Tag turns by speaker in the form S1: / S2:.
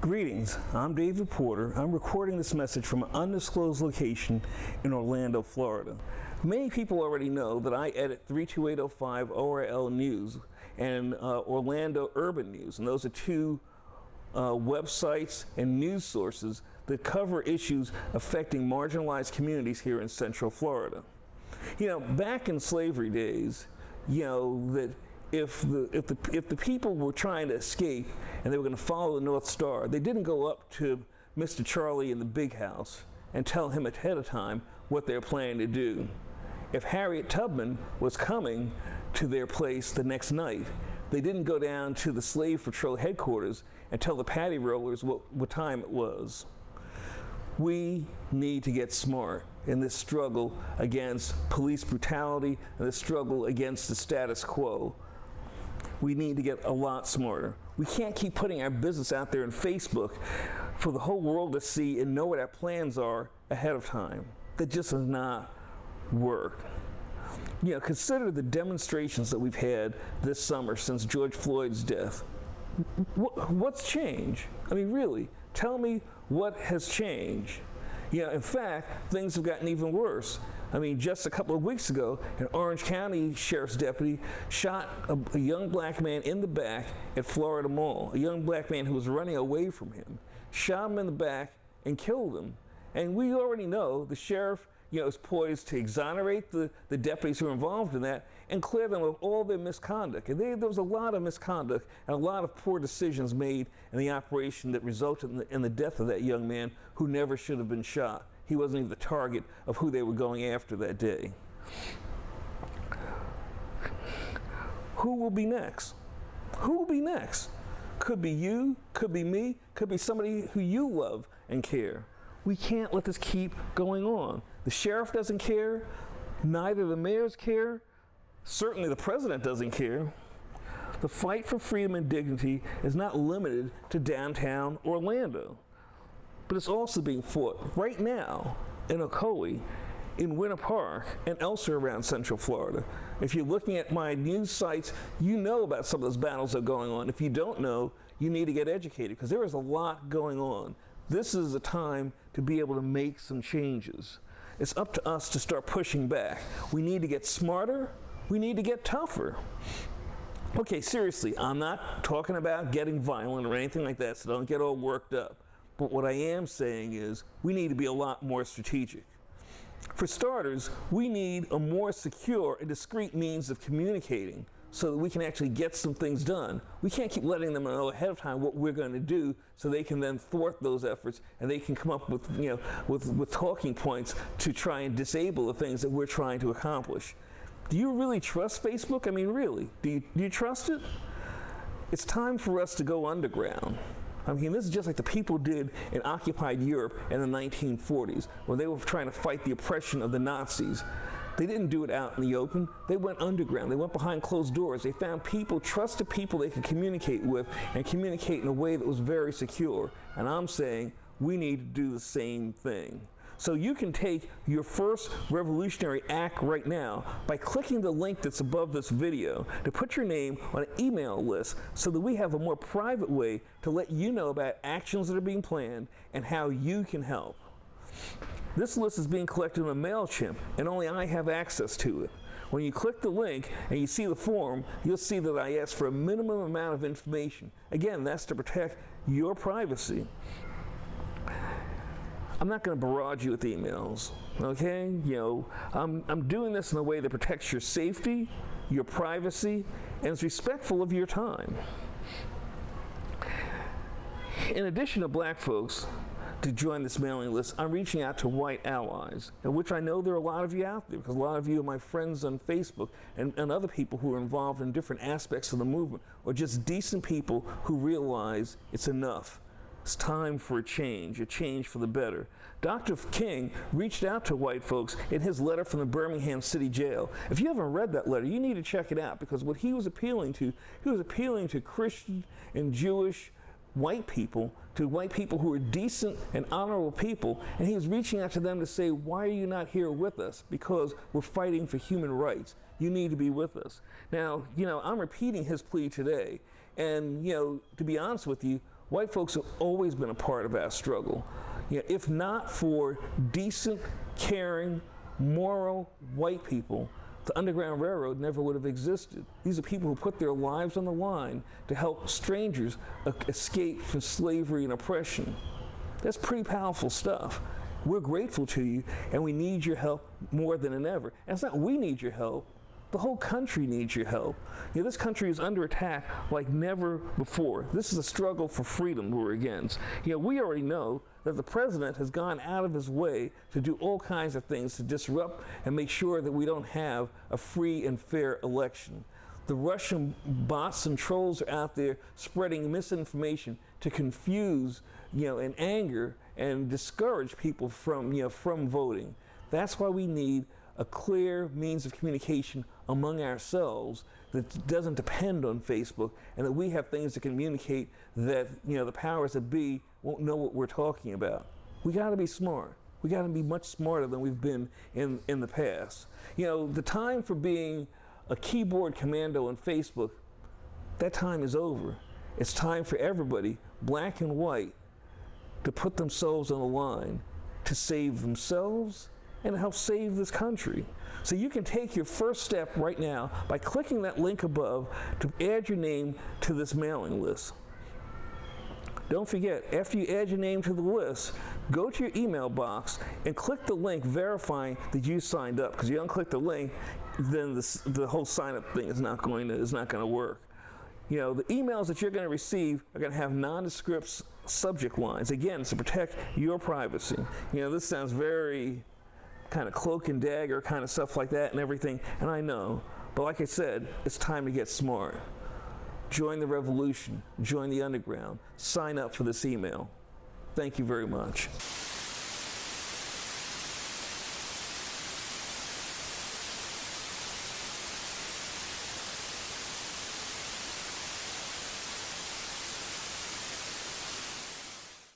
S1: Greetings, I'm David Porter. I'm recording this message from an undisclosed location in Orlando, Florida. Many people already know that I edit 32805 ORL News and Orlando Urban News, and those are two websites and news sources that cover issues affecting marginalized communities here in Central Florida. You know, back in slavery days, you know, that if the people were trying to escape and they were going to follow the North Star, they didn't go up to Mr. Charlie in the big house and tell him ahead of time what they're planning to do. If Harriet Tubman was coming to their place the next night, they didn't go down to the Slave Patrol headquarters and tell the patty rollers what time it was. We need to get smart in this struggle against police brutality and the struggle against the status quo. We need to get a lot smarter. We can't keep putting our business out there on Facebook for the whole world to see and know what our plans are ahead of time. That just does not work. You know, consider the demonstrations that we've had this summer since George Floyd's death. What's changed? I mean, really, tell me what has changed. You know, in fact, things have gotten even worse. I mean, just a couple of weeks ago, an Orange County sheriff's deputy shot a young black man in the back at Florida Mall, a young black man who was running away from him, shot him in the back and killed him. And we already know the sheriff, you know, is poised to exonerate the deputies who are involved in that and clear them of all their misconduct. And there was a lot of misconduct and a lot of poor decisions made in the operation that resulted in the death of that young man who never should have been shot. He wasn't even the target of who they were going after that day. Who will be next? Who will be next? Could be you, could be me, could be somebody who you love and care. We can't let this keep going on. The sheriff doesn't care, neither the mayors care, certainly the president doesn't care. The fight for freedom and dignity is not limited to downtown Orlando, but it's also being fought right now in Ocoee, in Winter Park, and elsewhere around Central Florida. If you're looking at my news sites, you know about some of those battles that are going on. If you don't know, you need to get educated because there is a lot going on. This is a time to be able to make some changes. It's up to us to start pushing back. We need to get smarter. We need to get tougher. Okay, seriously, I'm not talking about getting violent or anything like that, so don't get all worked up. But what I am saying is we need to be a lot more strategic. For starters, we need a more secure and discreet means of communicating so that we can actually get some things done. We can't keep letting them know ahead of time what we're going to do so they can then thwart those efforts and they can come up with, you know, with talking points to try and disable the things that we're trying to accomplish. Do you really trust Facebook? I mean, really, do you trust it? It's time for us to go underground. I mean, this is just like the people did in occupied Europe in the 1940s, when they were trying to fight the oppression of the Nazis. They didn't do it out in the open. They went underground. They went behind closed doors. They found people, trusted people they could communicate with and communicate in a way that was very secure. And I'm saying we need to do the same thing. So you can take your first revolutionary act right now by clicking the link that's above this video to put your name on an email list so that we have a more private way to let you know about actions that are being planned and how you can help. This list is being collected on MailChimp, and only I have access to it. When you click the link and you see the form, you'll see that I ask for a minimum amount of information. Again, that's to protect your privacy. I'm not going to barrage you with emails, okay? You know, I'm doing this in a way that protects your safety, your privacy, and is respectful of your time. In addition to black folks to join this mailing list, I'm reaching out to white allies, in which I know there are a lot of you out there, because a lot of you are my friends on Facebook and other people who are involved in different aspects of the movement, or just decent people who realize it's enough. It's time for a change for the better. Dr. King reached out to white folks in his letter from the Birmingham City Jail. If you haven't read that letter, you need to check it out, because what he was appealing to Christian and Jewish white people, to white people who are decent and honorable people, and he was reaching out to them to say, why are you not here with us? Because we're fighting for human rights. You need to be with us. Now, I'm repeating his plea today, and, to be honest with you, White folks have always been a part of our struggle. You know, if not for decent, caring, moral white people, the Underground Railroad never would have existed. These are people who put their lives on the line to help strangers escape from slavery and oppression. That's pretty powerful stuff. We're grateful to you, and we need your help more than ever. And it's not we need your help. The whole country needs your help. You know, this country is under attack like never before. This is a struggle for freedom we're against. You know, we already know that the president has gone out of his way to do all kinds of things to disrupt and make sure that we don't have a free and fair election. The Russian bots and trolls are out there spreading misinformation to confuse, you know, and anger and discourage people from, you know, from voting. That's why we need a clear means of communication among ourselves that doesn't depend on Facebook, and that we have things to communicate that, you know, the powers that be won't know what we're talking about. We got to be smart. We got to be much smarter than we've been in the past. You know, the time for being a keyboard commando on Facebook, that time is over. It's time for everybody, black and white, to put themselves on the line to save themselves and help save this country. So you can take your first step right now by clicking that link above to add your name to this mailing list. Don't forget, after you add your name to the list, go to your email box and click the link verifying that you signed up. Because you unclick the link, then the whole sign-up thing is not going to work. You know, the emails that you're going to receive are going to have nondescript subject lines. Again, to protect your privacy. You know, this sounds very kind of cloak and dagger kind of stuff like that and everything, and I know. But like I said, it's time to get smart. Join the revolution, join the underground, sign up for this email. Thank you very much.